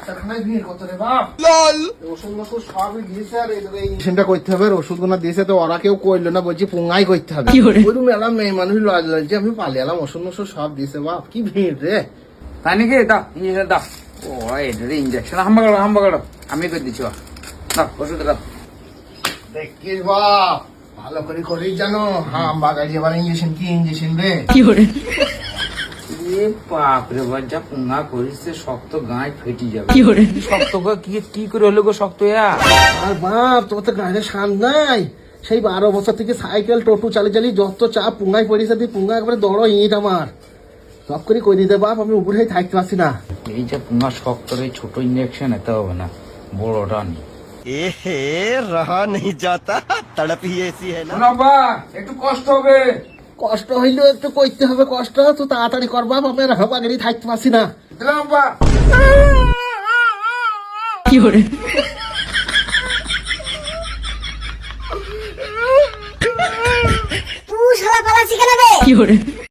ডাক্তারখানায় ভিড় কত রে বাপ লল ওষুধ মতো সবই দিয়েছে আর এই ইনজেকশনটা করতে হবে ওষুধ গুলো দিয়েছে তো ওরা কেউ কইলো না বলছি পুঙ্গাই করতে হবে ওই মেলা মেয়ে মানুষ লজ লজ্জে আমি পালিয়ে এলাম ওষুধ মশুদ সব দিয়েছে বাপ কি ভিড় রে তাই নাকি দাও ইঞ্জেকশন দাও ও এটা ইঞ্জেকশন হাম্বা কাটো আমি করে দিচ্ছি দাও ওষুধ দাও দেখিস বাপ ভালো করে করেই জানো হ্যাঁ বাগাড়ি এবার ইঞ্জেকশন কি ইঞ্জেকশন রে এ বাপ রে বাপ যা পুঙ্গা করিস শক্ত গায়ে ফেটি যাবে শক্ত কি করে হলো গো শক্ত আর বাপ তোমার তো গাড়ি শান নাই সেই 12 বছর থেকে সাইকেল টোটো চালিয়ে যত চাপ পুঙ্গায় পড়েছে তুই পুঙ্গা একবারে দড় ইট আমার সব করে কই দিতে বাপ আমি উপরে থাকতে পারছি না এই যে পুঙ্গা শক্ত এই ছোট ইঞ্জেকশন এতে হবে না বড়টা নি रहा नहीं जाता तड़प ही ऐसी है ना একটু কষ্ট হবে কষ্ট হইলেও একটু করতে হবে কষ্ট তো তাড়াতাড়ি কর বাপ আমি হাবা গাড়ি থাকতে পারছি না দিলাম বা তুই শালা পালাচ্ছি কেন রে